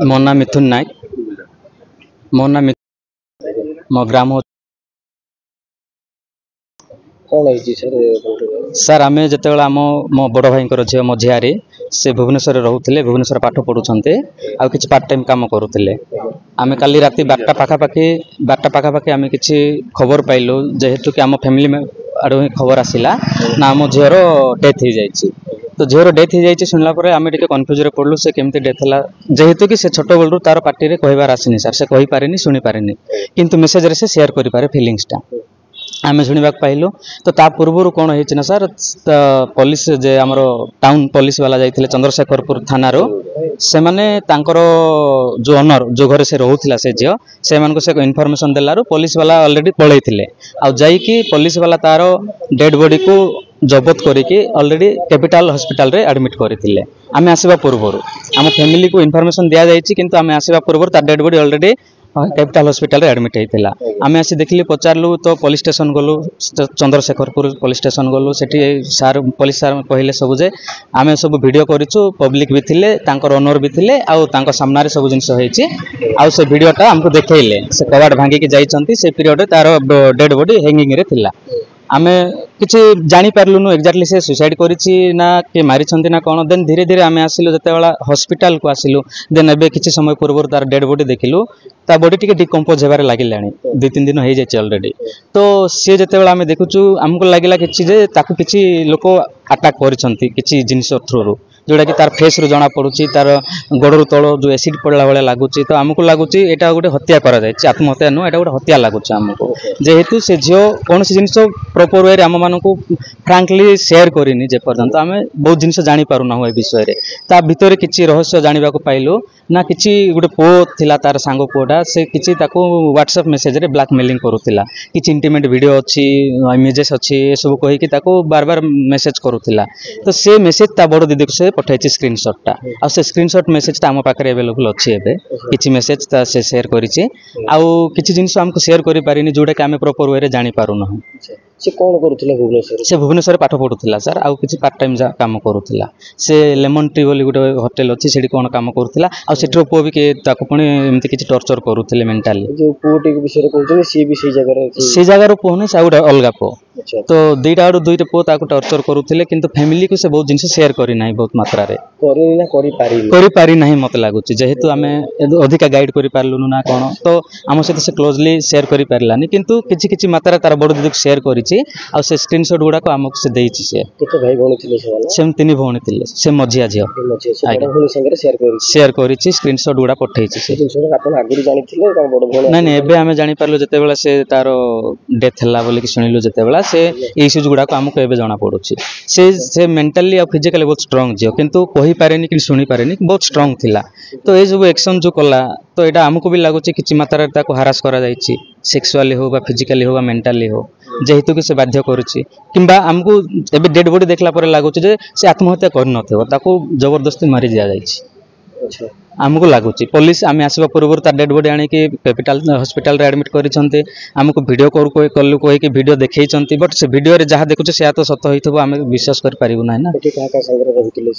मो ना मिथुन नायक मो ना मो ग्राम सर आम जिते आम मो बड़ भाई झील मो झियारी से भुवनेश्वर रोते भुवनेश्वर पाठ पढ़ुंटे आ कि पार्ट टाइम कम करुले आम काली राति 12टा पाखापाखि आम कि खबर पाइलु जेहेतु कि आम फैमिली आड़ खबर आसला ना आम झीर डेथ हो जाए तो झीर डेथ हो जाए शुणला आम कन्फ्यूज पड़लु से केमती डेथ है जेहेतु कि से छोट बेलू तार पार्टी कहबार आसनी सर से कही पारे शुणी पारे किंतु मेसेज रे से शेयर करें फिलिंग्सटा आम शुणा पाइलु तो ता पूर्व कौन है सर पुलिस जे आमर टाउन पुलिस वाला जाइए चंद्रशेखरपुर थानार से माने जो ओनर जो घरे से रोला से झील से इनफॉरमेशन देलारू पुलिस वाला ऑलरेडी पलैथिले आउकी पुलिस वाला तार डेड बॉडी को जबत करके ऑलरेडी कैपिटल हॉस्पिटल रे एडमिट करथिले आमे आसीबा पूर्व आम फैमिली को इनफॉरमेशन दिया जाइछि किंतु आमे आसीबा पूर्व तार dead body already capital hospital admit होता आम आसी देखिली पचारू तो पुलिस स्टेशन गलु चंद्रशेखरपुर पुलिस स्टेशन गलु से सार पुलिस सार कहले सब जे आम सब वीडियो करूँ पब्लिक भी थिले तांकर ओनर भी थिले आउ तांकर सामने सब जिनस होइछि आउ से वीडियोटा हमको देखैले से कबाड़ भांगिकी जाइछंती से पीरियड तार डेड बॉडी हैंगिंग रे थिला आम किसी जानी पार्लुनु एक्जाक्टली से सुसाइड करिछि ना के मारी छंती ना कौन देन धीरे धीरे आम आसिलु जते बेला हॉस्पिटल को आसिलु देन एबे किछि समय पूर्व तार डेड बॉडी देखिलु ता बॉडी टिके डिकम्पोज हेबार लागिलाणी 2-3 दिन हो जाए ऑलरेडी तो सी जिते बेला आम देखुचु आमको लगिला किछि जे ताकु किछि लोक अटैक करिसंती किछि जिनिस थ्रू जोड़ा कि तार फेस रु जना पड़ुछि तार गोड़रू तल जो एसिड पड़ला भाया लगुच तो आमको लगुच यहाँ गोटे हत्या करा जायछि आत्महत्या नुह एटा गोटे हत्या लगुच आमको जेहेतु से झील कौन जिनिस प्रॉपर वे आम मानू फ्रांकली शेयर करनी जे पर्यंत आम बहुत जिनिस जानी पारुना ए विषय रे ता भितर किछि रहस्य जानिबा को पाइलु ना किछि गोटे पुओ थिला तार सांगो पुओटा से किछि ताको व्हाट्सएप मेसेज रे ब्लैकमेलिंग करुथिला किछि इंटीमेट वीडियो अछि इमेजेस अछि ए सब कहि कि ताको बार बार मेसेज करुथिला तो से मेसेज ता बड़ दीदी को से पठाई स्क्रीनशॉटा आ से स्क्रीनशॉट मेसेजटा आम पाखे अवेलेबल अच्छी एबे किछि मेसेज ता से शेयर करिछि आउ किछि जिनिस हमको शेयर करि पारिनी जोटा कि आम प्रॉपर वे रे जानि पारुना से कौन करुथिला भुवनेश्वर से भुवनेश्वर पाठ पढ़ुथिला सर आउ किछि पार्ट टाइम काम करुथिला से लेमन ट्री बोली गोटे होटल अछि सेठी कोन काम करुथिला आ सेठरो पुओ भी के ताको पुणी एमती किछि टॉर्चर करुथिले मेंटली जो पुओटी के विषय कहउछन सी भी सी जगह रो पुओ नै से गोटे अलगा पुओ तो दुईटा आड़ दुईटा पुओ ताको टॉर्चर करुथिले किंतु फैमिली को से बहुत जिनिस शेयर करि नाही बहुत मात्रा रे करि पारि नाही मत लागुछि जेहेतु आमे अधिका गाइड करि पारलुनु ना कोन तो आम सहित से क्लोजली शेयर करि पारलानी किंतु किछि किछि मात्रा तार बड़ दीदी शेयर करिछि आ से स्क्रीनशॉट गुडा को आमको से देइछि से केते भाई भौणी थिले से 3 भौणी थिले से मझिया झियो भौणी संगे शेयर करिछि स्क्रीनशॉट गुडा पठैछि से आपण आगुरी जानि थिले का बड़ भौणी नहीं एबे आमे जानि पारलो जते बेला से तार डेथ हला बोली कि सुनिलु जते बेला से इश्यूज गुडा को हमको एबे जाना पड़ुछि से मेंटली और फिजिकली बहुत स्ट्रांग झियो किंतु कहि पारेनी कि सुनी पारेनी बहुत स्ट्रांग थिला तो ए जो एक्शन जो कला तो एटा हमको भी लागुछि किछि मात्रा ताको हरास करा जाइछि सेक्सुअली हो बा फिजिकली हो बा मेंटली हो जेहेतु कि से बाध्य करुछि किंबा हमको एबे डेड बॉडी देखला पर लागुछि जे से आत्महत्या कर नथेबो ताको जबरदस्ती मारी दिया जाइछि अच्छा आमको लगुच पुलिस आम आसवा पूर्व तार डेड बॉडी आनी कैपिटल हॉस्पिटल रे एडमिट करिसंते हमको वीडियो कलु कहि वीडियो देखैसंती बट से वीडियो रे जहाँ देखुचे से तो सत होइथबो आमे विश्वास कर पारिबु ना एठी का का संग रे रहितले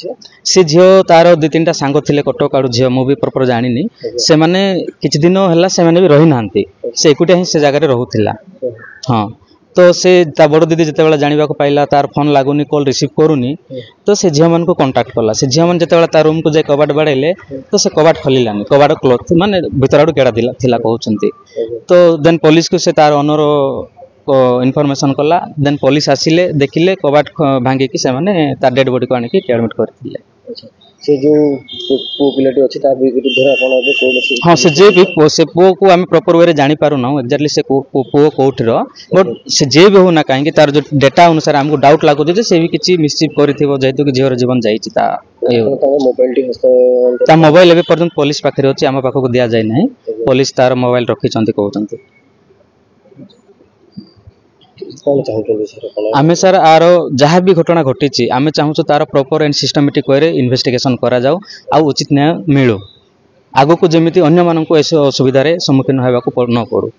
से झियो तार 2-3टा सांग थिले कटक आडू झियो मु भी प्रॉपर जानिनी से माने किछ दिन हला से माने भी रहि नांती से एकुटे ही से जगह रे रहउथिला हां तो से ता बड़ दीदी जिते बेला जानिबा को पाइला तार फोन लागुनी कॉल रिसीव करूनी तो से झियो मन को कांटेक्ट कला से झियो मन जिते बेला तार रूम को जाय कबाट बाड़ेले तो से कबाट खोलिलानी कबाट क्लोथ माने भीतर आडू केडा थिला कहउचंती तो देन पुलिस को से तार ओनर इनफॉरमेशन कला देन पुलिस आसिले देखिले कबाट भांगी कि से माने तार डेड बॉडी को आनी कि एडमिट करथिले से जो पो पिलाटी अछि ता विरुद्ध आपण अबे कोन हां से जे भी से पो को हम प्रॉपर वे रे जानि पारु ना एक्जेक्टली से पो कोठ रो बट से जे भी हो ना काहे कि तार जो डेटा अनुसार हमको डाउट लागो जे से भी किछि मिसचिप करिथिबो जेहेतु कि झियोर जीवन जाइछि ता मोबाइल टी ता मोबाइल एबे पर्यंत पुलिस पाखरे अछि हम पाखो को दिया जाय नै पुलिस तार मोबाइल रखिचंती कहउचंती आमे सर आर जहाँ भी घटना घटी आमे चाहूँ तार proper and systematic way investigation करा जाऊ आ उचित न्याय मिलू आगो को जमीती अन्य मानक ऐसे असुविधा सम्मुखीन होगा न पड़ू।